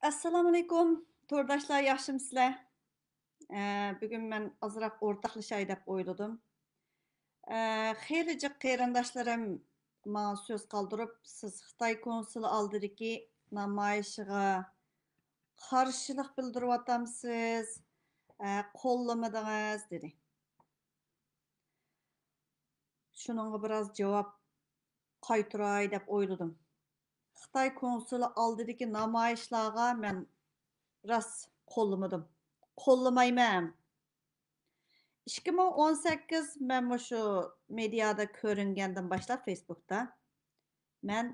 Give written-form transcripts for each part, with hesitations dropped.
Assalomu alaykum, to'rdoshlar, yaxshimisizlar? Bugun men azroq o'rtoqlashay deb o'yladim. Xeyli jiq qarindoshlarim menga so'z qoldirib, siz Xitoy konsuli oldidagi namoyishiga qarshilik bildiryapsiz, qo'llamadingiz dedi. Shuningga biroz javob qaytaray deb o'yladim. Xitoy konsuli oldidagi namoyishlarga men rost qo'llamadim. Qo'llamayman. 2018 men şu mediada ko'ringandan boshlab Facebookda men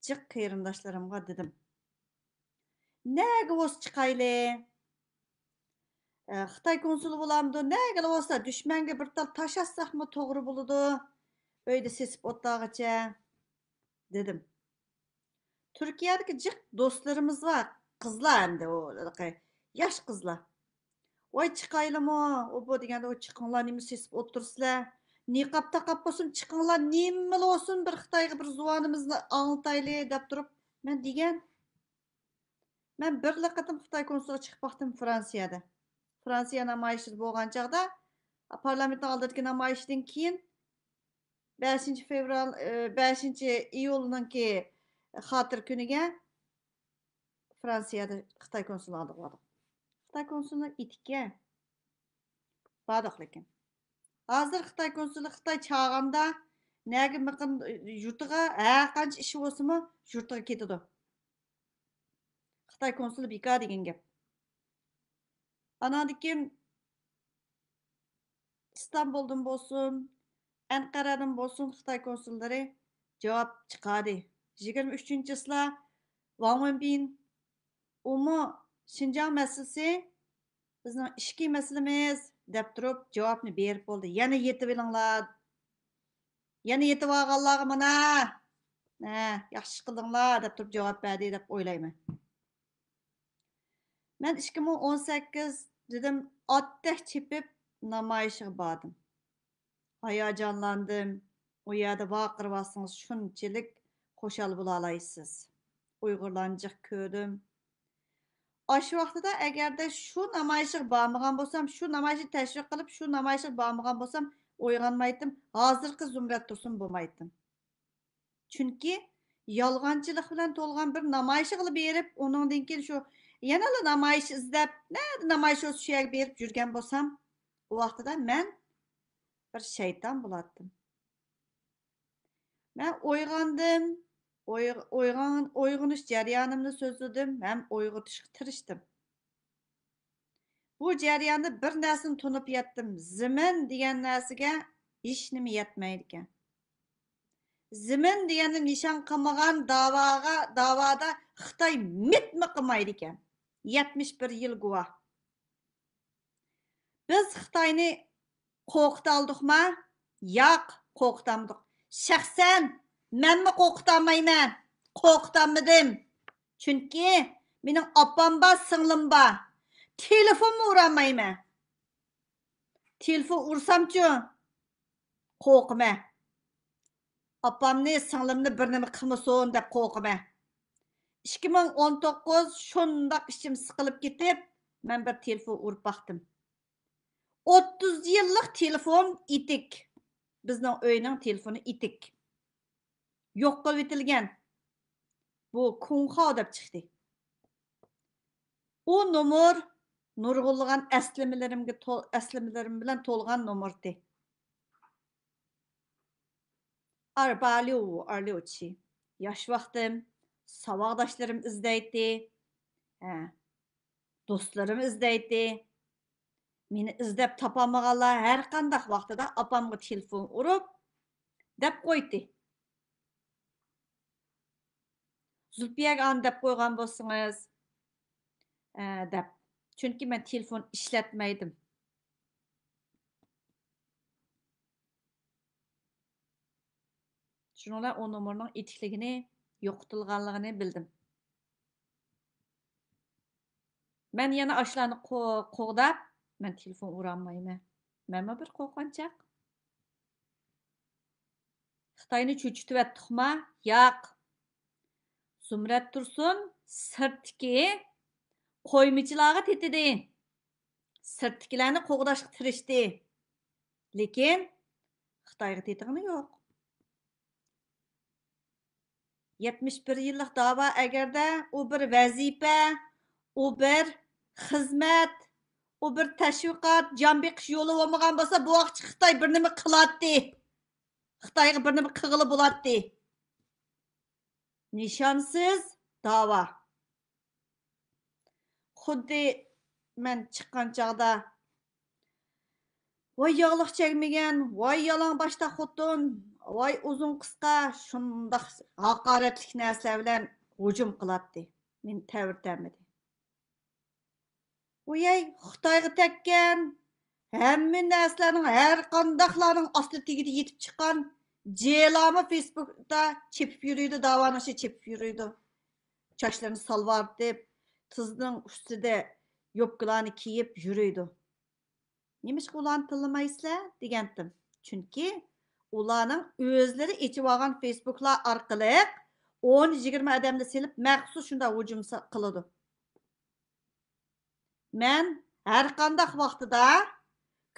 jiq qarindoshlarımga dedim. Nega o'z chiqayli? Xitoy konsuli bo'lamdi. Nega bo'lsa dushmanga bir tal tashassaqmi to'g'ri bo'ladi? Uyda sesib o'tdag'icha dedim. Turkiyadagi jiq do'stlarimiz var. Qizlar endi o yosh qizlar. Oy chiqaylimi? O bu deganda o chiqinglar nima sesib o'tirsizlar? Niqab taqab bo'lsin chiqinglar nima bo'lsin bir Xitoyga bir zuvanimizni anglitayli deb turib men degan. Men bir qatim Xitoy konsuliga chiqib baqdim Fransiyada. Fransiya namoyishi bo'lgan chaqda parlamentning oldidagi namoyishdan keyin 5 fevral 5 iyulninki xotir kuniga Fransiyada Xitoy konsuli oldiga bordik. Xitoy konsuli itikka bordik lekin. Hozir Xitoy konsuli Xitoy chağanda nega maqin yurtiga qancha ishi bo'lsa-mu yurtiga ketadi. Xitoy konsuli bekor degan gap. Anadiki İstanbul'dan bo'lsin, Anqaradan bo'lsin Xitoy konsullari javob chiqadi. 23-sila Wang Wenbin umu Xinjiang masalasi bizning ishki masalamiz deb turib javobni berib bo'ldi. Yana yetib olinglar. Yana yetib olganlarga mana yaxshi qildinglar deb turib javob berdi deb o'ylayman. Men 2018 dedim otdek chepib namoyishga bordim. Hayajonlandim. O yerda vaqirvasangiz shunchalik xo'shal bo'la olasiz. Uyg'urlarni jiq ko'rdim. Aşı vaqtida agarda shu namoyishga bormagan bo'lsam, shu namoyishni tashviq qilib, shu namoyishga bormagan bo'lsam, o'yganmaydim. Hozirgi Zumrat Tursun bo'lmaydim. Chunki yolg'onchilik bilan to'lgan bir namoyish qilib berib, uningdan keyin shu yana namoyish izlab, namoyish shu yerga berib yurgan bo'lsam, u vaqtida men bir shayton bo'lardim. Men o'ygandim. Uyg'unish jarayonimni so'zladim, ham uyg'otishga tirishdim. Bu jarayonda bir narsani tunib yetdim. Zimin degan narsaga hech nima yetmaydi ekan. Zimin deganni nishon qilmagan da'voda Xitoy mitmi qilmaydi ekan. 71 yil guvoh. Biz Xitoyni qo'rqita oldikmi? Yo'q, qo'rqitamadik. Shaxsan menmi qo'rqitamayman? Qo'rqitamadim. Chunki mening opam bor, singlim bor. Telefonmi uramayman. Telefon ursam-chu qo'rqaman. Opamni, singlimni bir nima qilmasin deb qo'rqaman. 2019 shundoq ishim siqilib ketib, men bir telefon urib baqdim. 30 yillik telefon itik. Bizning uyning telefoni itik. Yo'q qilib etilgan. Bu Kunxao deb chiqdi. O nomer nurg'ulg'an aslimalarim bilan to'lgan nomerdi. Arbaliochi. Yosh vaqtim, savodoshlarim izlaydi. Do'stlarim izlaydi. Meni izlab topolmaganlar har qanday vaqtida opamga telefon urib deb qo'ydi. Zulfiyaga an deb qo'ygan bo'lsangiz, deb. Chunki men telefon ishlatmaydim. Shuningla o nomerning etikligini yo'qotilganligini bildim. Men yana ashlarni qo'g'dab, men telefon urolmayman. Menmi bir qo'rqonchaq? Xitoyni cho'chitib atdikmi? Yo'q. Zumrat Tursun sirtki qo'ymichilarga tetidi. Sirtkilarni qo'g'dashga tirishdi. Lekin Xitoyga tetig'ini yo'q. 71 yillik dava agarda u bir vazifa, u bir xizmat, u bir tashviqot, jon beqish yo'li bo'lmagan bo'lsa, bu vaqt Xitoy bir nima qiladi. Xitoyga bir nima qilg'ili bo'ladi. Nishonsiz dava. Xuddi men chiqqan chog'da voy yog'liq chekmagan, voy yalang boshda xotin, voy uzun qisqa shundoq haqoratlik narsalar bilan hujum qiladi. Men ta'virtamidi. Voy Xitoyga tekkan hamma narsalarning har qandaqlarning osti tagida yetib chiqqan jelami Facebookda chepib yuruydi, davonishi chepib yuruydi. Çaşlarını salvartib, tızning ustida yopkalarni kiyib yuruydi. Nimaga ularni tanlamaysizlar degandim. Chunki ularning o'zlari echib olgan Facebooklar orqali 10-20 odamni selib maxsus shunda hujum qiladi. Men har qanday vaqtida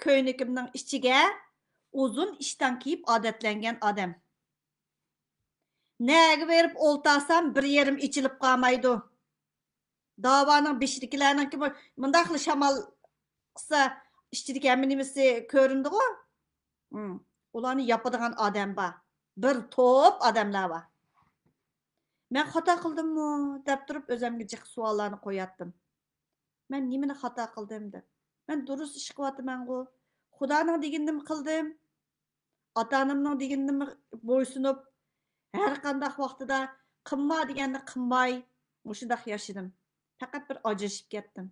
ko'ynakimning ichiga uzun ishdan kiyib odatlangan odam. Nega berib oltasam bir yerim ichilib qolmaydi. Davanın beshidikilarning kim mundaqli shamol qilsa ichidagi hamma nimasi ko'rindi ku. Ularni yapadigan odam bor. Bir to'p odamlar bor. Men xato qildimmi deb turib o'zimga jiq savollarni qo'yatdim. Men nimani xato qildim deb. Men durust ish qilyapman-ku. Xudoning deganini qildim. Ota-onamning deganini bo'ysunib, har qanday vaqtida qilma deganni qilmay, o'shundaq yashadim. Faqat bir ajrashib ketdim.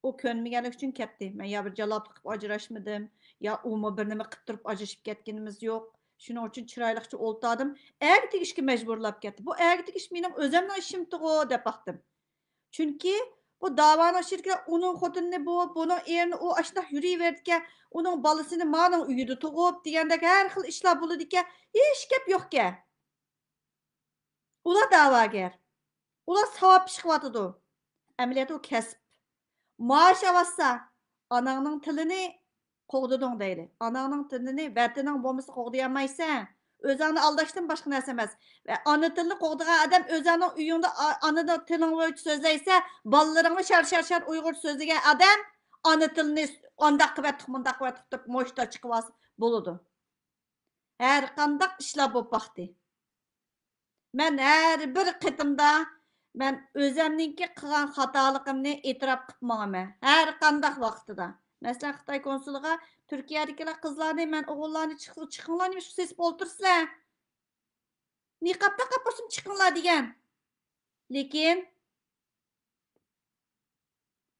O ko'nmaganlik uchun ketdi. Men ya bir jalob qilib ajrashmadim, ya umi bir nima qilib turib ajrashib ketganimiz yo'q. Shuning uchun chiroyliqcha o'ltadim. Ag tegishga majburlab ketdi. Bu ag tegish mening o'zimning ishimdi-ku deb baqdim. Chunki bu davoni shirklar uning xotinini buning erini u ashundoq yuriyverdi, uning bolasini mening uyida tug'ib degandek har xil ishlar bo'ladi-ki, hech gap yo'q-ki. Ular da'vogar. Ular savob ish qilyotidi. Amaliyotda u kasb. Maaş avassa anangning tilini qo'g'diding deydi. Anangning tilini vatining bo'lmasa qo'g'diyolmaysan. O'zingni aldashdan boshqa narsa emas. Va ona tilini qo'g'digan odam o'zining uyingda ona tiling bo'yicha so'zlaysa, bolalaringni shar Uyg'ur so'zlagan odam ona tilini ondaq qilib, mundaq qilib mo'shta chiqib olsa bo'ladi. Har qanday ishlar bo'lib baxti. Men har bir qitimda men o'zimningki qilgan xatoligimni e'tirof qilib manaman. Har qanday vaqtida. Masalan, Xitoy konsuliga Turkiyadagilar qizlarni, men o'g'illarni chiqinglar, nima shu sesib o'ltirsizlar. Niqob taqib bo'lsin chiqinglar degan. Lekin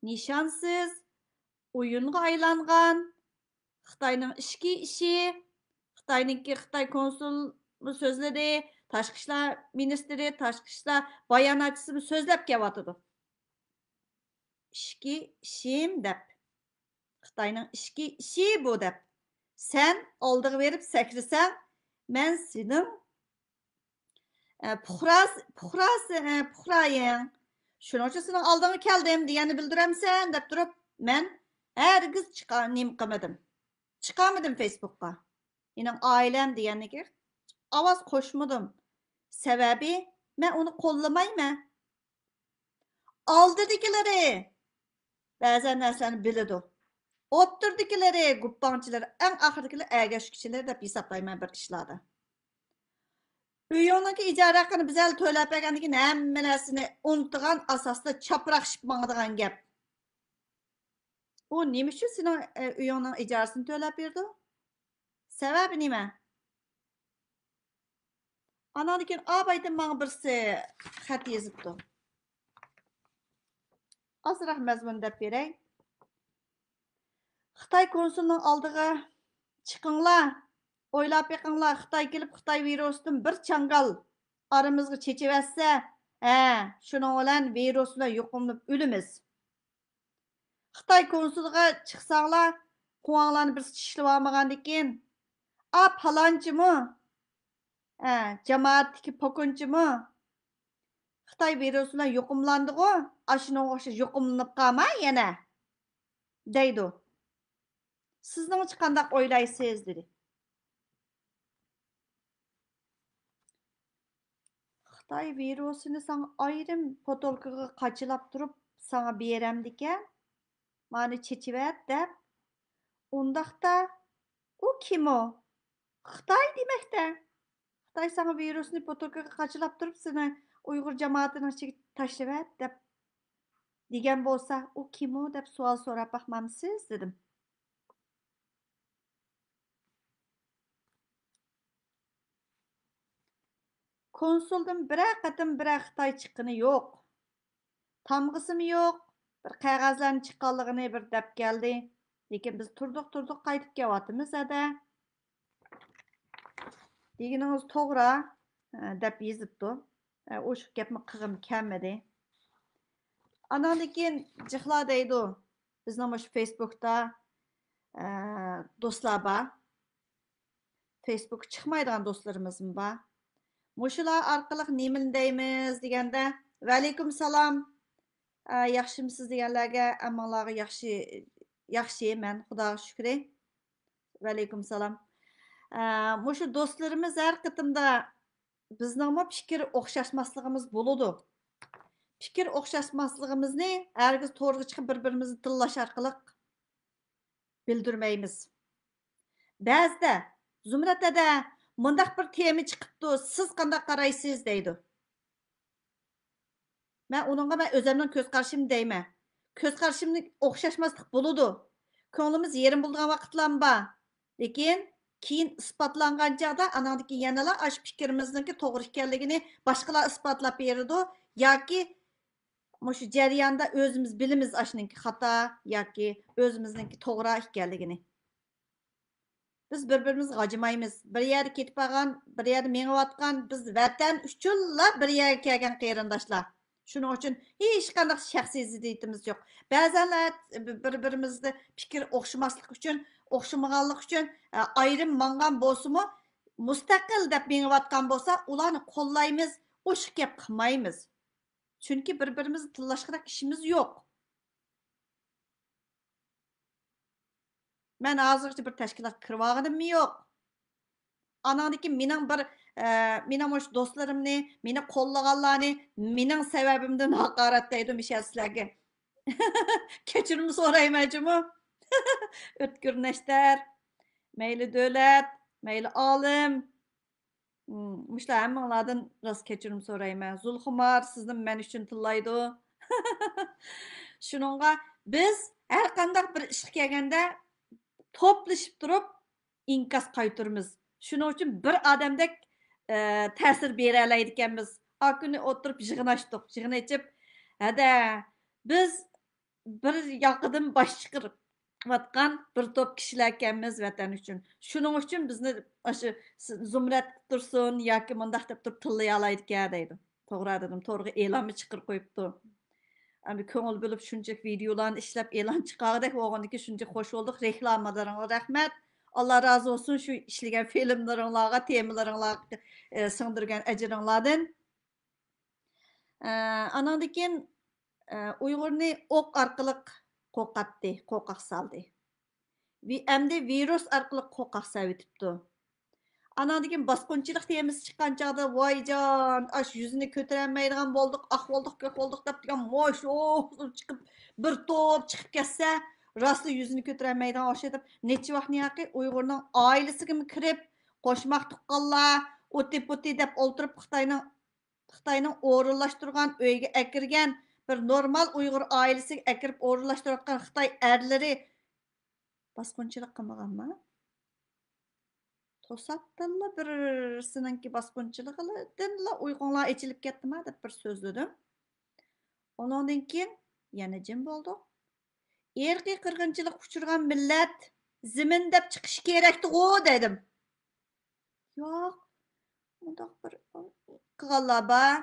nishonsiz o'yinga aylangan Xitoyning ichki ishi, Xitoy konsul so'zladi, tashqi ishlar ministri, tashqi ishlar bayonotchisi so'zlab kelyotdi. Ishki ishim deb. Xitoyning ishki ishi bu deb. Sen oldiga berib sakrasang, men sening puxraying. Shuning uchun sening oldingga keldim deganini bildiramsan deb turib, men hargiz qilmadim. Chiqamadim Facebook'ka. Mening oilam deganga ovoz qo'shmadim. Sababi men uni qo'llamayman. Oldidikilari ba'zan narsalarni biladi. O'ttirdikilari, guppanchilar, eng oxirdagilar agashkichilar deb hisoblayman bir ishlarda. Uyingdagi ijara haqini bizlar to'lab bergandan keyin hamma narsani unutgan asosda chapraqshib mangadigan gap. U nima uchun sening uyingning ijarasini to'lab berdi? Sababi nima? Anadan keyin abaydan menga birsi xat yozibdi. Azroq mazmun deb beray. Xitoy konsulining oldiga chiqinglar. O'ylab beqinglar, Xitoy kelib Xitoy virusidan bir changal aramizga chechiversa, shuning bilan virus bilan yuqumlanib o'limiz. Xitoy konsuliga chiqsanglar, quvanglarni bir tishlab olmagandan keyin, palonchimi? Jamoatdagi pokunchimi? Xitoy virusi bilan yuqumlandi-ku, aşının o'xshash yuqumlanib qolma yana deydi. Sizning qanday o'ylaysiz dedi. Xitoy virusini sana ayrim potolkaga qachilab turib sana beremdiken mani çeçivet dep undaqda u kim o? Xitoy demekde. Xitoy sana virusni potolkaga qachilab turib seni Uyg'ur jamoatining ichiga tashlavet dep degan bo'lsa, u kim o deb savol so'rab baqmamsiz dedim. Konsuldan birer qatim birer Xitoy chiqqani yo'q. Tamg'isimi yo'q. Bir qog'ozlarni chiqqanligini bir deb keldi. Lekin biz turdiq qaytib kelyapmiz ada. Deginimiz to'g'ri deb yozibdi. O'sha gapni qilg'im kelmadi. Andan keyin jiqlar deydi. Bizning shu Facebookda do'stlar bor. Facebook chiqmaydigan do'stlarimiz bor. Mushular orqali nimani deymiz deganda, "Va alaykum salom. Yaxshimisiz?" deganlarga, "Ammalarga yaxshi, men Xudoga shukr." Va alaykum salom. Mushu do'stlarimiz har qitimda bizning fikr o'xshashmasligimiz bo'ladi. Fikr o'xshashmasligimizni hargiz to'g'riga chiqib bir-birimizni tillash orqali bildirmaymiz. Ba'zida Zumratada mundaq bir tema chiqibdi, siz qanday qaraysiz deydi. Men uningga men o'zimning ko'z qarashimni deyman. Ko'z qarashimni o'xshashmaslik bo'ladi. Ko'nglimiz yerim bo'lgan vaqtlar bor. Lekin keyin isbotlangan chaqda anandiki yanala ash fikrimizniki to'g'ri ekanligini boshqalar isbotlab beradi yoki mushu jarayonda o'zimiz bilamiz ashninki xato yoki o'zimizniki to'g'ri ekanligini. Biz bir-birimizga g'ajimaymiz. Bir yerga ketib qolgan, bir yerda mengayotgan, biz vatan uchunla bir yerga kelgan qarindoshlar. Shuning uchun hech qanday shaxsiy ziddiyatimiz yo'q. Ba'zanlar bir-birimizni fikr o'xshamaslik uchun, o'xshamaganlik uchun ayrim mangan bo'lsa-mu, mustaqil deb mengayotgan bo'lsa, ularni qo'llaymiz, o'sha gap qilmaymiz. Chunki bir-birimizni tillashga ishimiz yo'q. Men hozircha bir tashkilot kirib olganimmi yo'q. Anandaki mening bir mening o'sha do'stlarimni, meni qo'llaganlarni mening sababimdan haqorat deydi mishasizlarga. Kechirim so'raymanmi? O'tkir nashtar, mayli davlat, mayli olim. Mushlar hammalardan rost kechirim so'rayman. Zulxumar sizdan men uchun tillaydi. Shuningga biz har qanday bir ishga kelganda to'plashib turib inkas qaytaramiz. Shuning uchun bir odamdek ta'sir bera olmaydi ekanmiz. Har kuni o'tirib yig'in ochdik, yig'in ichib, hada biz bir yoqidan bosh chiqarib vatgan bir to'p kishilar ekanmiz vatan uchun. Shuning uchun bizni o'sha zumrat tursin yoki mundaq deb turib tillay olmaydi ekan deydi. To'g'ri dedim, to'g'ri e'lonni chiqarib qo'yibdi. Ama ko'ngil bo'lib shuncha videolarni ishlab e'lon chiqardek o'g'indiki shuncha xush bo'ldik. Reklamalaringizga rahmat. Allah razı olsun şu işleyen filmlaringizga, temalaringizga singdirgan ajringlardan. Andan keyin Uyg'urni o'q orqali qo'qatdi, qo'qaq soldi. Endi virus orqali qo'qaq savitibdi. Andan keyin bosqinchilik temasi chiqqan chaqda voyjon, ash yuzini ko'tarolmaydigan bo'ldik, ahvoldik deb degan mosh chiqib bir to'p chiqib ketsa, rostli yuzini ko'tarolmaydigan o'sha deb necha vaqtni yoqi Uyg'urning oilasiga kirib, qo'shmoq tuqqanlar, o'ti deb o'ltirib Xitoyning o'rinlashtirgan uyga akirgan bir normal Uyg'ur oilasiga akirib o'rinlashtirayotgan Xitoy erlari bosqinchilik qilmaganmi? To'satdanla birisininki bosqinchiligidanla uyg'onlar ichilib ketdimi deb bir so'zladim. Ondan keyin yana jim bo'ldik. Erkiy qirg'inchilik uchirgan millat zimin deb chiqish kerakdi-ku dedim. Yo'q. Bundoq bir qilganlar bor.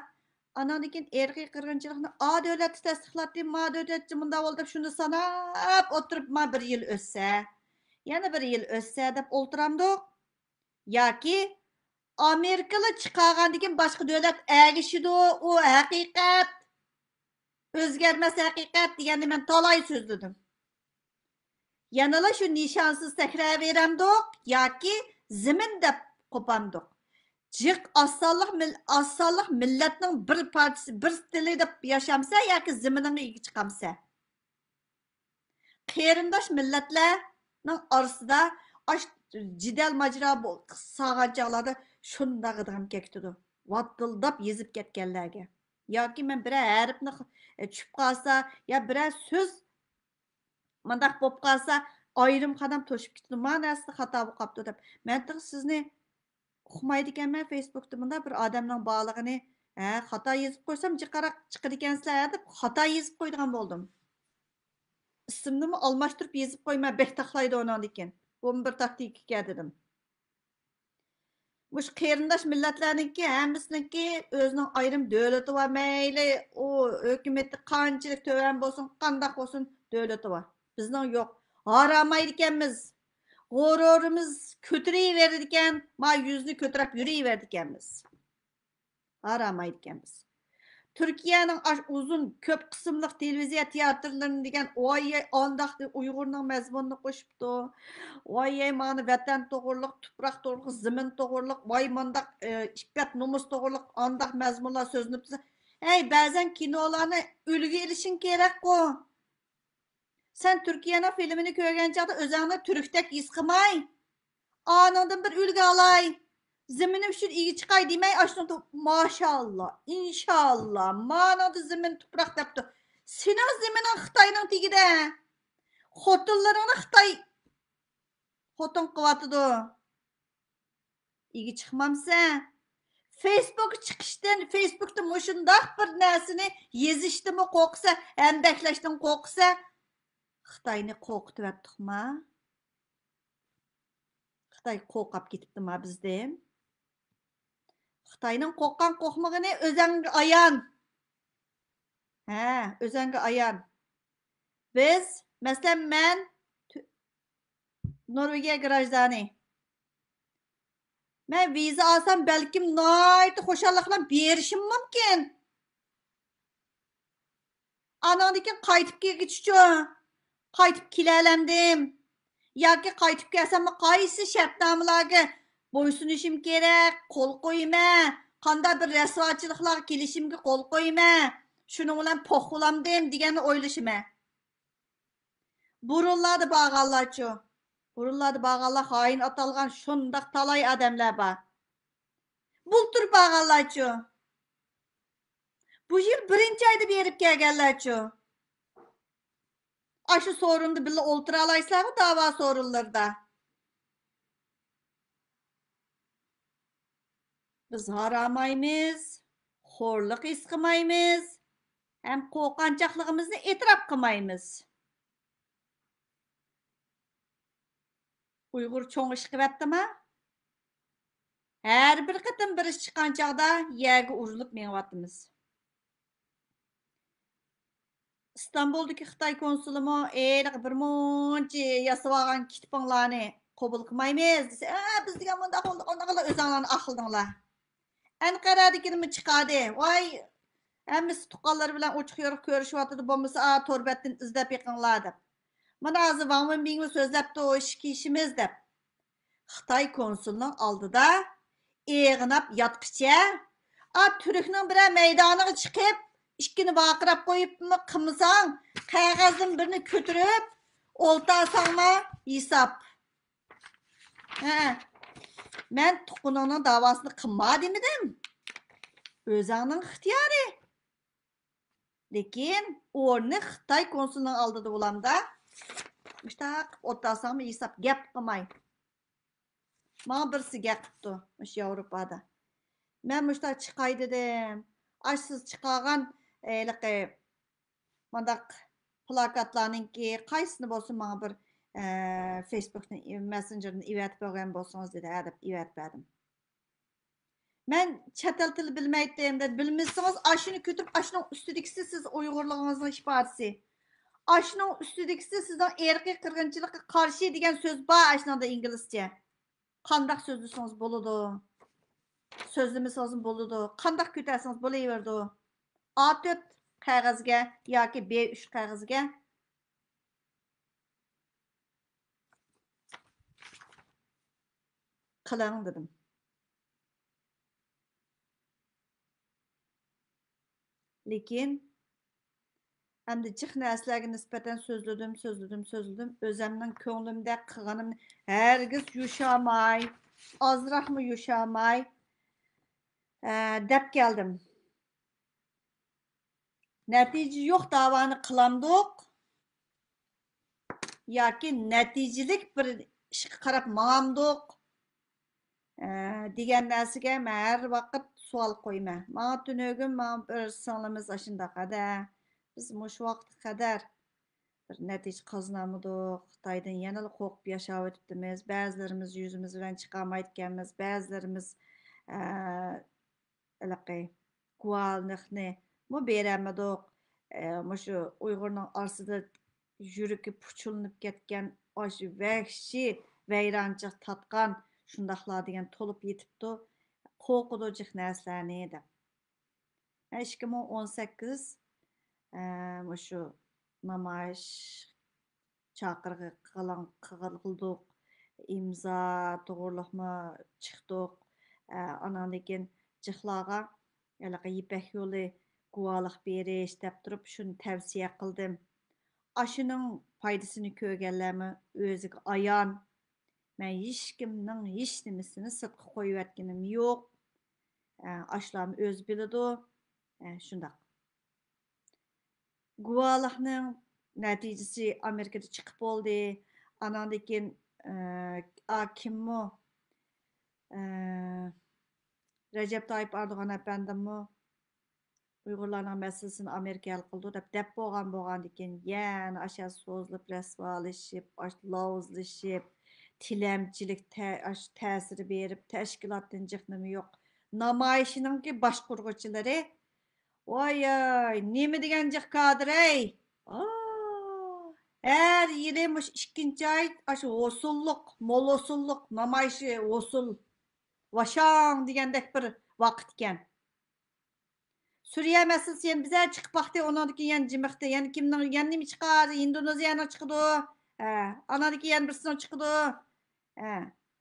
Ondan keyin erkiy qirg'inchilikni A davlatda tasdiqlatdi, ma davlatchi bunda bo'ldi deb shuni sanab o'tirib, ma bir yil o'tsa, yana bir yil o'tsa deb o'ltiramdik. Yoki Amerikalı chiqargandan keyin boshqa davlat ergishidi, u haqiqat. O'zgarmas haqiqat deganda men talay so'zladim. Yanala şu nişansız takraraveramdiq yoki zimin deb qo'pamdiq. Jiq asonliq millatning bir partisi, bir tili deb yashamsa yoki ziminiga ega chiqamsa. Qarindosh millatlarning orasida ash jidal majra sağan chog'larda shundag'idim ketdi. Vattildab yezib ketganlarga. Yoki men bir harfni tushib qolsa, ya bir so'z mandaq bo'lib qolsa, ayrim qadam to'shib ketdi. Ma'nosida xato bo'lib qolibdi deb. Men sizni uqmaydi ekanman Facebookda bunda bir odamning borlig'ini, xato yezib qo'ysam jiqaroq chiqadi ekansizlar deb xato yezib qo'ydigan bo'ldim. İsmini almashtirib yezib qo'yma, bek taxlaydi ondan ekan. Bu bir taktika dedim. Mush qarindosh millatlarniki hammasiniki o'zining ayrim davlati va mayli o hukumatni qanchalik to'van bo'lsin, qandoq bo'lsin davlati bor. Bizning yo'q. Haramaydi ekanmiz. G'ururimiz ko'taraverdi ekan, ma yuzni ko'tarib yuraverdi ekanmiz. Haramaydi ekanmiz. Türkiye'nin uzun köp kısımlık televiziya tiyatrlarını degen oy andaq Uygurning mazmunini qo'shibdi. Oy mani vatan to'g'riliq, tuproq to'g'riliq, zimin to'g'riliq, voy mandaq iffat nomus to'g'riliq andaq mazmunlar so'zlanibdi. Hey, ba'zan kinolarni ulgu ilishing kerak-ku. Sen Türkiye'nin filmini ko'rgan chaqda o'zingni turkdek his qilmay, anandan bir ulgu olay. Ziminim üçün iyi çıkay demey aşkına maşallah, inşallah, manadı zimin toprak depti. Senin ziminin Xitay'nın tigide. Xotunlarını Xitay xotun kıvatıdı. İyi çıkmamsa. Facebook çıkıştan, Facebook'ta muşundaq bir nesini yezişti mi qoqsa, embekleştin qoqsa, Xitay'ni qoqtu vettik ma? Xitay qoqap ketipti ma bizden? Xitayning qo'rqqan qo'rqmag'ini o'zingga ayon. O'zingga ayon. Biz, masalan, men Norvegiya grajdani. Men viza olsam, balkim noyt xo'shallik bilan berishim mumkin. Anandikin qaytib kelgich uchun qaytib kelalamdim. Yoki qaytib kelsam, qaysi shartnomalarga bo'ysunishim kerak, qo'l qo'yma, qanday bir rasvochiliklarga kelishimga qo'l qo'yma, shuning bilan po'xlamdim deganni o'ylashima. Burunlarda bag'allarchu. Burunlarda bag'allar xoin atalgan shundaq talay odamlar bor. Bultur bag'allarchu. Bu yil birinchi oyda berib kelganlarchu. Aşı sorunda billa o'ltira olaysizlarmi da'vo sorunlarda? Biz haramaymiz, xo'rliq his qilmaymiz, ham qo'rqanchoqligimizni e'tirof qilmaymiz. Uyg'ur cho'ng ish qilyaptimi? Har bir qatim bir ish chiqqan chog'da yerga urilib menyapmiz. İstanbul'daki Xitay konsulumi bir muncha yasab olgan kitibinglarni qabul qilmaymiz desa, biz degan bunda qoldiqlar o'zinglarni aqldinglar. Anqaradagini chiqadi. Voy, hammasi tuqqanlar bilan ochiq yo'riq ko'rishyapti, bo'lmasa to'rbatdan izlab yiqinglar deb. Mana hozir Wang Wenbingni so'zlabdi o ishimiz deb. Xitoy konsulining oldida eg'inab yotqicha, turkning bir maydoniga chiqib, ikkini vaqirab qo'yibmi qilmasang, qog'ozdan birini ko'tarib, o'ltasangmi hisob. Men tuqquningning davosini qilma demadim. O'zingning ixtiyori. Lekin o'rni Xitoy konsulining oldida bo'lamda. Mushtaq o'ltasangmi hisob gap qilmay. Mana birisi gap qildi o'sha Yevropada. Men mushtaq chiqay dedim. Siz chiqargan mandaq plakatlarninki qaysini bo'lsin mana bir Facebook'ni Messenger'ni ivetib qo'ygan bo'lsangiz dedi, deb ivetib berdim. Men chet el tili bilmaydim dedi. Bilmasangiz, ashuni ko'tarib, ashuning ustidagisi siz Uyg'urligingizning ifodasi. Ashuning ustidagisi sizning erkiy qirg'inchilikka qarshi degan so'z bor ashuningda inglizcha. Qandoq so'zlasangiz bo'ladi? So'zlamasangiz bo'ladi. Qandoq ko'tarsangiz bo'laveradi. A4 qog'ozga yoki B3 qog'ozga qiling dedim. Lekin endi jiq narsalarga nisbatan so'zladim. O'zimning ko'nglimda qilganimni hargiz yushamay, ozroqmi yushamay deb keldim. Natija yo'q davoni qilamdiq yoki natijalik bir ishga qarab ma'amdiq degan narsaga men har vaqt savol qo'yman. Menga tunugim men bir singlimiz ashundaqada biz mush vaqtga qadar bir natija qozonamidiq. Xitoydan yana qo'rqib yashab o'tibmiz. Ba'zilarimiz yuzimiz bilan chiqolmayotganmiz. Ba'zilarimiz alaqay guvalniqni mu beramidiq. Mushu Uyg'urning arsida yuragi puchulunib ketgan osh vahshiy vayronchiq tatgan shundaqlar degan to'lib yetibdi. Qo'rqudujik narsalarni deb. 2018 mushu namoyish chaqirg'i qildik. İmza to'g'riliqmi chiqdik. Anan lekin jiqlarga yalaqa ipak yo'li guvohlik berish deb turib shuni tavsiya qildim. Aşının faydasını ko'rganlarmi o'ziga ayon. Men hech kimning hech nimasini sirtqa qo'yib yotganim yo'q. Aşlarni o'z biladi. Shundaq. Guvohlikning natijasi Amerikada chiqib bo'ldi. Anan lekin kimmi Recep Tayyip Erdoğan efendimmi Uyg'urlarning masalasini Amerika hal qildi deb bo'lgan ekan, yana aşa so'zlab rasvolashib, lavzlashib, tilamchilik ta'siri berib, tashkilotdan jiqnimi yo'q. Namoyishiningki boshqurg'uvchilari voy nima degan jiq kadr ey. Her yili mush 2-oy aşı usulluq, mol usulluq namoyishi usul vaşang degandek bir vaqt ekan. Suriye meselesi yani bize çıkıp baktı onadaki yani cimikti yani kimden yani nimi çıkar Indonezya'na çıkıdı anadaki yani birisine çıkıdı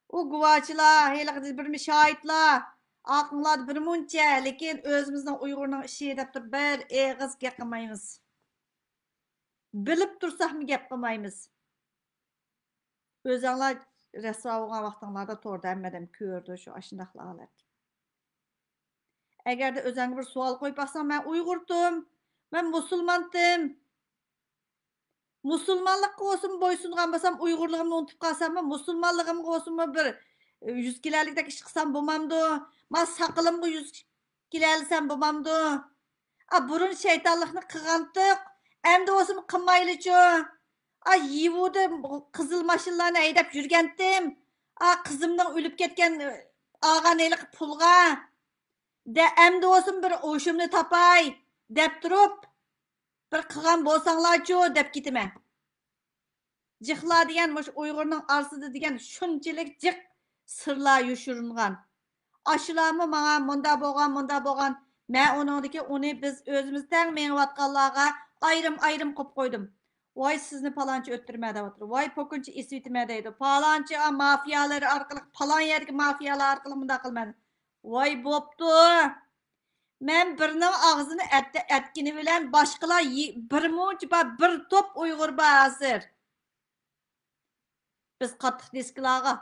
o guvaçılar hele bir şahitler aklınlar bir munca lekin özümüzden Uygur'un işi deyip bir ağız gap qilmaymiz bilip tursak mı gap qilmaymiz özüңlar rasvo bo'lgan vaqtinglarda to'rda hammadan ko'rdi shu ashundaqlar Eğer de özəngə bir sual qoyub baxsan, mən Uyğurdum, mən musulmandım. Musulmanlıqqa olsun boysunğan basam, Uyğurluğumnu unutub qalsam, musulmanlığımğa olsun bir 100 kilolikdek iş qılsam bulmamdı. Mən saqılımğa 100 kilolisam bulmamdı. Burun şeytanlıqni qılğandıq. Əmdə olsun qılmaylıcı. Yivudu qızıl maşınlarını əydəb yürgəndim. Qızımdan ölüb ketken ağan eliq pulğa. De emdi olsun bir oşumni tapay dep turup bir qilgan bo'lsanglarchu deb ketaman. Jiqlar degan mush Uyg'urning arsida degan shunchalik jiq sirlar yoshiringan. Ashularmi menga munda bo'lgan. Men uningdagi uni biz o'zimiz tang mengayotganlarga ayrim qilib qo'ydim. Voy sizni palonchi o'ttirma deyapti. Voy pokunchi esvitma deydi. Palonchi mafiyalar orqali palon yerga mafiyalar orqali bunda qilmadi. Voy bo'pti. Men birning og'zini etgini bilan boshqalar bir top Uyg'ur hozir. Biz qattiq disklarga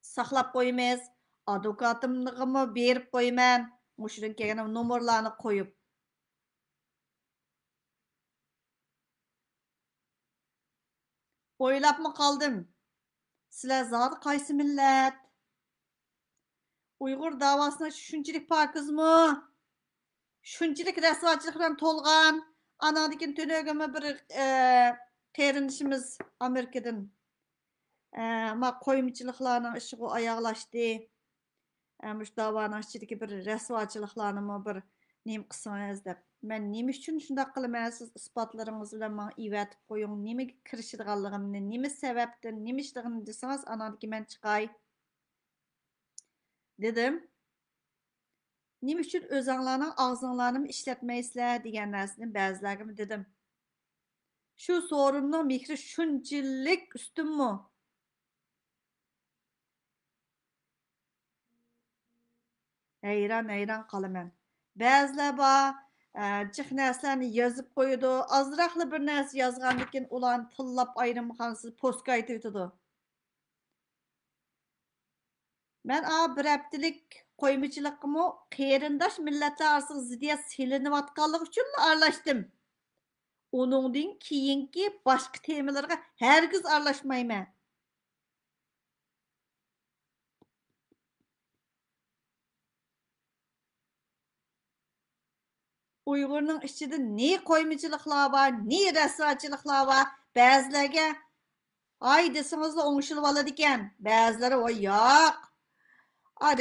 saqlab qo'yamiz. Advokatimni berib qo'yman. Mushrin kelgan nomerlarni qo'yib. O'ylabmi qoldim. Sizlar zot qaysi millat? Uyg'ur davosini shunchalik pokizmi? Shunchalik rasvochilik bilan to'lgan. Anadikin tönögümü bir qeyrinishimiz Amerikadan qo'ymchiliklarning ishiga oyoqlashdi. Mush davoning ichidagi bir rasvochiliklarni bir nim qilsangiz deb. Men nima uchun shunday qilaman? Siz isbotlaringiz bilan menga evatib qo'ying. Nimaga kirishganligimni, nima sababdan, nima ishligimni desangiz, anadiki men chiqay dedim. Nima uchun o'zinglarning og'zinglarni ishlatmaysizlar degan narsani ba'zilarga dedim. Shu so'rinning mehri shunchalik ustunmi? Hayron qolaman. Ba'zilar bor, jiq narsalarni yozib qo'yadi. Ozroqli bir narsa yozgandan keyin ularni tillab ayrimxonasiz postga aytib o'tadi. Men bir haftalik qo'ymichilikmi qarindosh millatlar orasida ziddiyat selinayotganligi uchun aralashdim. Uningdan keyingi boshqa temalarga hargiz aralashmayman. Uyg'urning ichida ne qo'ymichiliklar bor, ne rasvochiliklar bor. Ba'zilarga ay desangizlar o'ngishilib oladi ekan. Ba'zilari voy yo'q.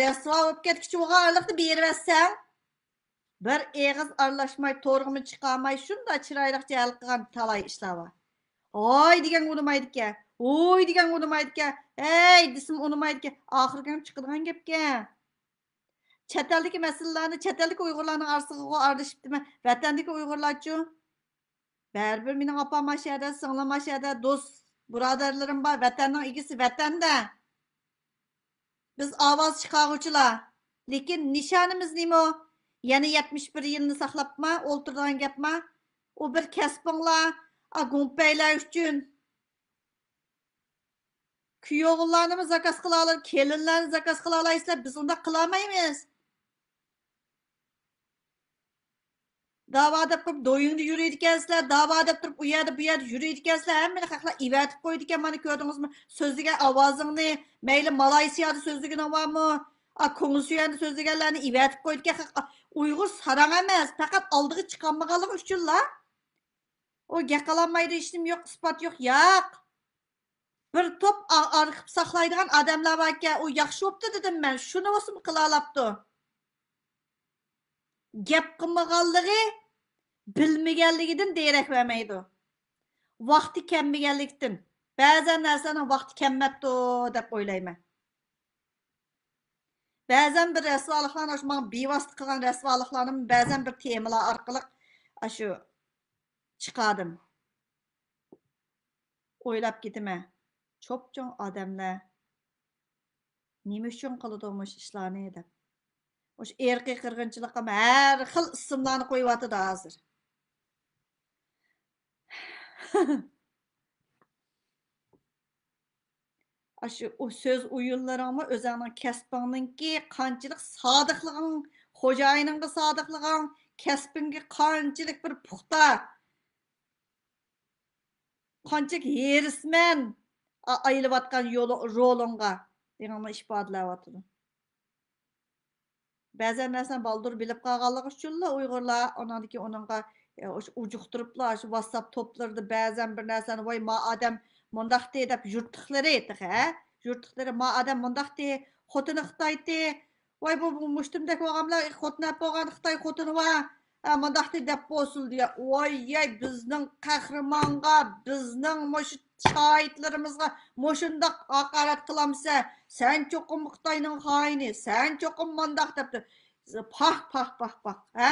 Rasvo bo'lib ketkichi o'g'arliqni berversan. Bir eg'iz aralashmay, to'rg'imi chiqarmay, shunda chiroyli jahil qilgan talay ishlar bor. Oy degan unumaydi ekan. Oy degan unumaydi ekan. Ey desim unumaydi ekan. Oxirgi chiqadigan gapga. Chet eldagi masalalarni chet eldagi Uyg'urlarning orasiga aralashibdimi? Vatandagi Uyg'urlarchu baribir mening opam mashada, singlim mashada, do'st, birodarlarim bor. Vatanning egisi vatanda. Biz ovoz chiqaruvchilar. Lekin nishonimiz nima? Yana 71 yilni saqlabma, o'ltirgan gapma. O bir kasbinglar, gumpaylar uchun kuyovlarni zakaz qila olib, kelinlarni zakaz qila olasizlar. Biz unda qila olmaymiz. Dava deb turib do'yingda yuriydi ekansizlar, dava deb turib u yerda bu yerda yuriydi ekansizlar. Hammani haqlar ivatib qo'ydi ekan, mana ko'rdingizmi? So'zlagan ovozingni, mayli Malayziyada so'zlagan bormi? Konstitutsiyada so'zlaganlarni ivatib qo'ydi ekan. Uyg'ur sarang emas, faqat oldiga chiqolmaganligi uchunlar. O yaqalanmaydi, ishim yo'q, isbot yo'q, yo'q. Bir top arxib saqlaydigan odamlar bor ekan, u yaxshi bo'pti dedim men. Shuni o'sim qila olabdi. Gap qilmaganligi bilmaganligidan derak vermaydi. Vaqti kelmaganlikdan. Ba'zan narsaning vaqti kelmabdi deb o'ylayman. Ba'zan bir rasvoliklarni shu bevosita qilgan rasvoliklarni ba'zan bir temalar orqali shu chiqardim. O'ylab ketaman. Cho'pchong odamlar nima uchun qiladimush ishlarni deb. O'sha erkiy qirg'inchilikqa har xil ismlarni qo'yyotdi hozir. Shu o söz o'yinlaringmi o'zingning kasbingninki qanchalik sodiqliging, xo'jayiningga sodiqliging, kasbingga qanchalik bir puxta, qanchalik herisman aylayotgan rolingga deganni ifodalayotdi. Ba'zan narsa baldur bilib qolganligi uchunla Uyg'urlar onadiki onunga ujuqtiriblar shu WhatsApp toplarida ba'zan bir narsani voy ma odam mundaqdi deb yurtliqlari ha yurtliqlari ma odam mundaqdi xotini Xitoydi voy bu mushtumdak o'g'amlar xotini bo'lgan Xitoy xotini va mundaqdi deb bo'lsin deya voy bizning qahramonga bizning mush shohidlarimizga mushundaq haqorat qilamsa sen cho'qim Xitoyning xoini sen cho'qim mundaq debdi pah ha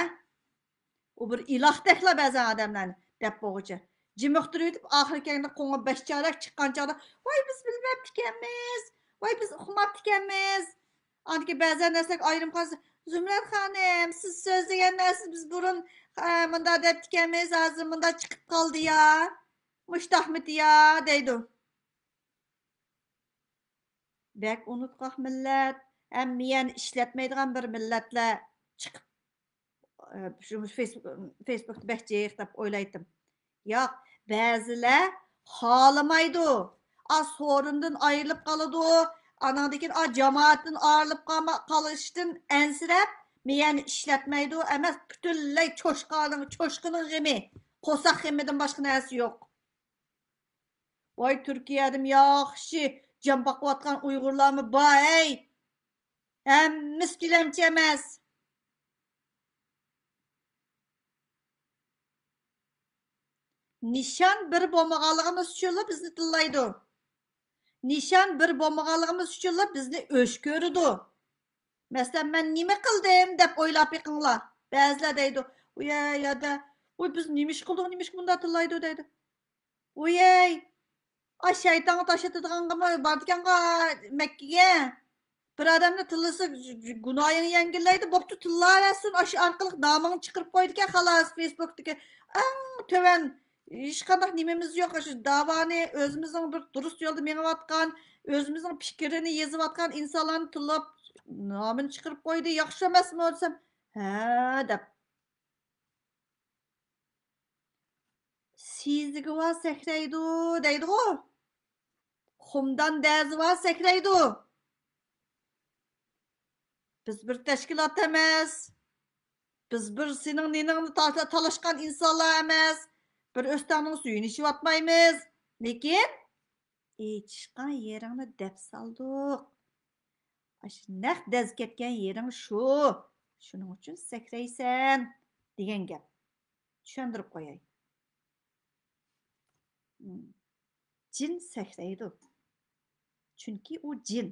o bir ilohdakla ba'zan odamlarni deb bo'g'icha jimiqtirib o'tib oxirgi qo'ng'i 5 chorak chiqqan chog'da voy biz bilmabdi ekanmiz voy biz uqmabdi ekanmiz anki ba'zan narsaga ayrim qolsa Zumrad xonim siz so'zlagan narsa biz burun bunda debdi ekanmiz hozir bunda chiqib qoldi ya mushtahmidi ya deydi bak unutqoq millat miyan ishlatmaydigan bir millatlar chiqib shu Facebook'da behcek deb o'ylaydim. Yo'q, ba'zilar xolamaydi. Sorundan ayrilib qoladi. Anandakin jamoatdan ayrilib qolishdan ansirab, miyani ishlatmaydi. Emas, butunlay cho'shqining g'imi, qo'saq g'imidan boshqa narsa yo'q. Voy Turkiyadan yaxshi jam boqayotgan Uyg'urlarmi bor, ey. Hammasi gilamchi emas. Nişan bir bo'lmaganligimiz uchunla bizni tillaydi. Nişan bir bo'lmaganligimiz uchunla bizni o'sh ko'radi. Мәсәлән, мен неме қылдым деп ойлап еқыңла. Бәзілер дейді. Ой, яда. Ой, biz неме іш қылдық, неме іш мұнда тылайды дейді. Ой, шайтанға ташытыдығанға ма бардықанға Мәккеге. Bir adamni tillasa gunohini yengillaydi. Bo'pti tillaversin. Ash orqali nomini chiqarib qo'ydigan xolos Facebookdagi eng to'van hech qanday nimamiz yo'q. Shu davoni o'zimizning bir durust yo'lda mengayotgan, o'zimizning fikrini yozayotgan insonlarni tillab nomini chiqarib qo'ydi. Yaxshi emasmi desam, ha deb. Siziga va sakraydi deydi-ku. Xumdan dazi va sakraydi. Biz bir teşkilat emas. Biz bir senin neningni talashgan insonlar emas. Bir o'stamning suyini ichib atmaymiz. Lekin echishgan yeringni deb saldik. Shu naq daz ketgan yering shu. Shuning uchun sakraysan degan gap. Tushuntirib qo'yay. Jin sakraydi. Chunki u jin.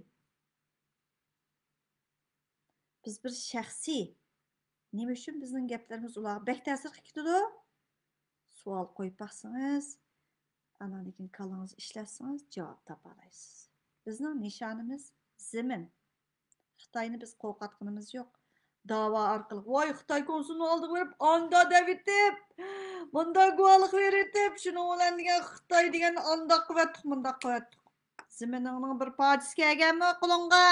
Biz bir shaxsiy nima uchun bizning gaplarimiz ularga bek ta'sir qiladi? Savol qo'yib baqsangiz, analikin kalangizni ishlatsangiz javob topa olasiz. Bizning nishonimiz zimin. Xitoyni biz qo'rqatganimiz yo'q. Da'vo orqali voy Xitoy konsulini oldiga berib, anda deb etib, bunda guvohlik berib, shuni bilan degan Xitoy degan andoq qilyapti, bundoq qilyapti. Ziminning bir parchasi kelganmi qo'lingga?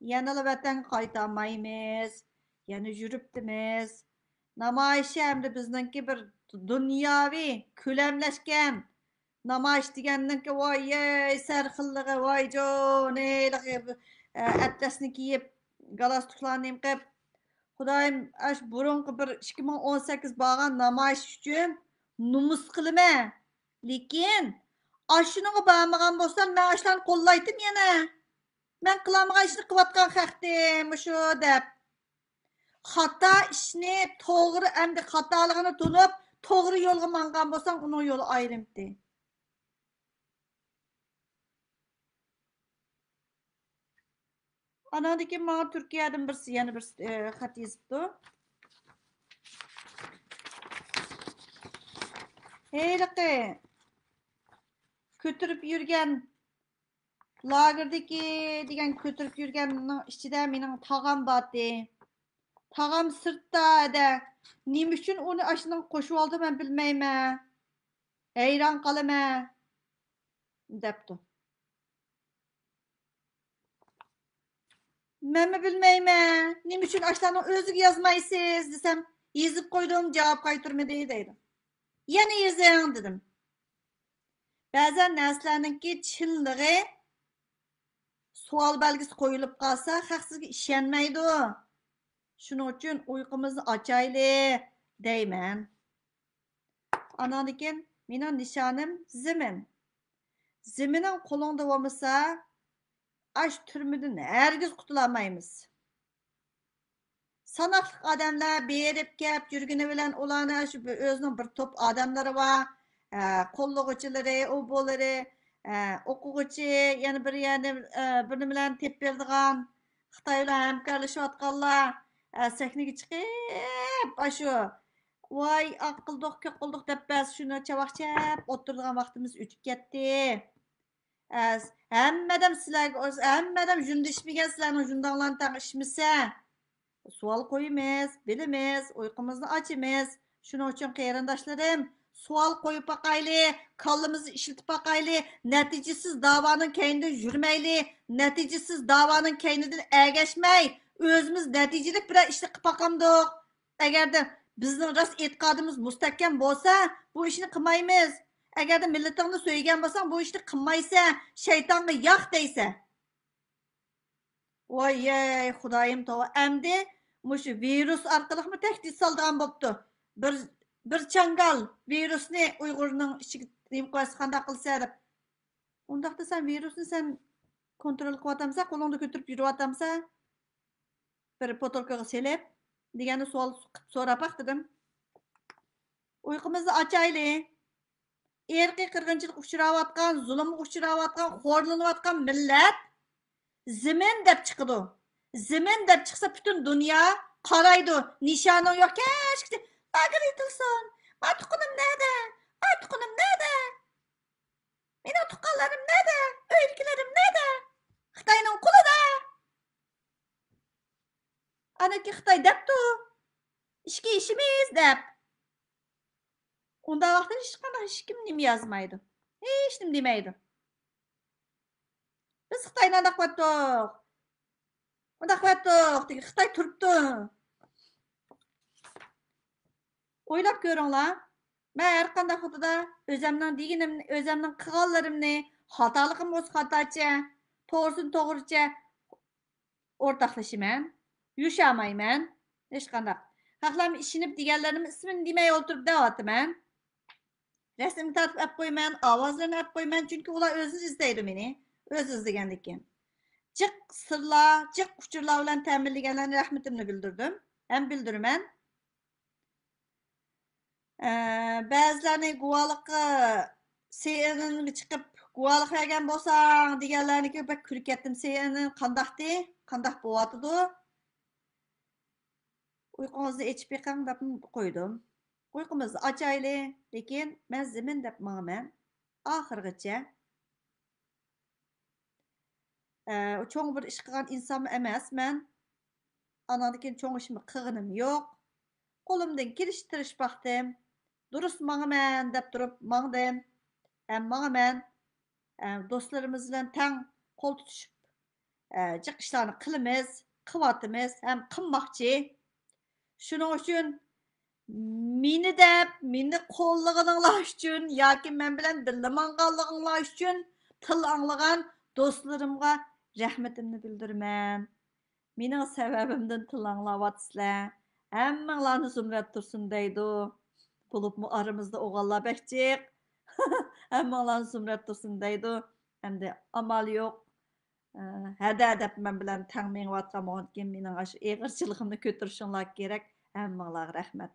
Yanılı vatan qaytamaymiz. Yani yürüptimiz. Namayış hem de bizdenki bir dünyavi külemleşken namayış degenninki vay serxilliği vay joneyliği atlasını giyip galastuklarını imqib Xudayım aş burunqi bir 2018 bağan namayış üçün numus qilma. Lekin aşınığı bağmağan bolsam ben aşlarını qollaydım yana. Ben qılamagan ishni qilayotgan haqdim shu deb. Xato ishni to'g'ri endi xatoligini tunib, to'g'ri yo'lga mangan bo'lsang, uning yo'li ayrimdi. Anadagi menga Turkiyadan birisi yana bir xat yozibdi. Heyliqi ko'tirib yurgan lagerdeki degan ko'tirib yurganning ichida mening tog'am bordi. Tog'am sirtda edi. Nima uchun uni ashundan qo'shib oldi men bilmayman. Hayron qolaman debdi. Men bilmayman. Nima uchun ashlarni o'ziga yozmaysiz desam, yozib qo'ydim, javob qaytarmadi deydi. Yana yozing dedim. Ba'zan narsalarningki chinligi savol belgisi qo'yilib qolsa, haq sizga ishonmaydi. Shuning uchun uyqumizni ochayli deyman. Anandikin mening nishonim zimin. Zimining qo'lingda bo'lmasa, ash turmadan hargiz qutulolmaymiz. Sanoqli odamlar berib kelib yurgani bilan ularni shu o'zining bir to'p odamlari bor. Qo'llag'uvchilari, o'bolari, o'quvchi, yana bir biri bilan tep beradigan Xitoy bilan hamkorlashayotganlar sahnaga chiqib, shu voy aqildoq, ko'qildoq deb biz shuni chavoqchab o'tirgan vaqtimiz o'tib ketdi. Hammadam sizlarga, hammadam yundishmagan sizlarning yundanglarni taqishmasa, savol qo'yamiz, bilamiz, uyqumizni ochamiz. Shuning uchun qarindoshlarim, savol qo'yib baqayli, kallamizni ishlatib baqayli, natijasiz da'voning keynidan yurmayli, natijasiz da'voning keynidan ergashmay, o'zimiz natijalik bir ishni qilib baqamdiq. Agarda bizning rost e'tiqodimiz mustahkam bo'lsa, bu ishni qilmaymiz. Agarda millatingni so'ygan bo'lsang, bu ishni qilmaysa, shaytonga yo'q deysa. Voy, Xudoyim tova, endi mushu virus orqali mi tahdid solgan bo'pti. Bir changal virusni Uyg'urning ichiga nima qo'ysa qanday qilsa deb. Undaqda sen virusni sen kontrol qilyapsan, qo'lingda ko'tarib yuryapsan. Bir potolkaga selib deganni savol so'rab dedim. Uyqumizni ochayli. Erkiy qirg'inchilik uchrayotgan, zulmga uchrayotgan, xo'rlanayotgan millat zimin deb chiqadi. Zemin deb chiqsa butun dunyo qaraydi. Nishoning yo'q, hech kim. Agritilson. Atuqunum nerede? Atuqunum nerede? Benim tuqqanlarim nerede? Öykülerim nerede? Xitoyning qo'lida. Anaki Xitoy debdi. İşki işimiz deb. Unda vaqtda hech kim nima yozmaydi. Hech nima demaydi. Biz Xitoyni undaq qildik. Undaq qildik. Xitoy turibdi. O'ylab ko'ringlar. Men har qanday xotada o'zimning deganimni, o'zimning qilganlarimni, xatoligim bo'lsa xatocha, to'g'risini to'g'richa o'rtoqlashaman. Yushamayman. Hech qanday. Xalqlarni ishinib deganlarimni ismini demay o'tirib deyapman. Rasmini tartib olib qo'yman, ovozlarni olib qo'yman, chunki ular o'zi izlaydi meni. O'zi izlagandan keyin. Jiq sirlar, jiq uchurlar bilan ta'minlaganlarga rahmatimni bildirdim. Ham bildiraman. Ba'zilarning guvohlikqa CNNga chiqib guvohlik bergan bo'lsang deganlarniki bak kulib ketdim. CNN qandaqdi? Qandaq bo'lyotidi? Uyqunuzni ichib yiqing deb qo'ydim. Uyqumizni ochayli, lekin men zimin deb ma'man. Oxirgacha cho'ng bir ish qilgan inson emasman. Andan keyin cho'ng ishimni qilganim yo'q. Qo'limdan kelishcha tirishib baxtim. Durust mağaman deb turib mağdim. Hem mağaman do'stlarimiz bilan tang qo'l tutishib jiq ishlarni qilamiz, qilyapmiz, ham qilmoqchi. Shuning uchun meni deb, meni qo'llaganinglar uchun yoki men bilan birlamanganliginglar uchun til anglagan do'stlarimga rahmatimni bildiraman. Mening sababimdan til anglayapsizlar. Hammanglarni zumrad tursin deydi. Bulupmu aramızda oğallar bekçik. Hammanglarni zumrad tursin deydi. Endi amal yo'q. Hada deb men bilan tang mengayotgan bo'lgan mening shu eg'irchiligimni ko'tarishinglar kerak. Hammanglarga rahmat.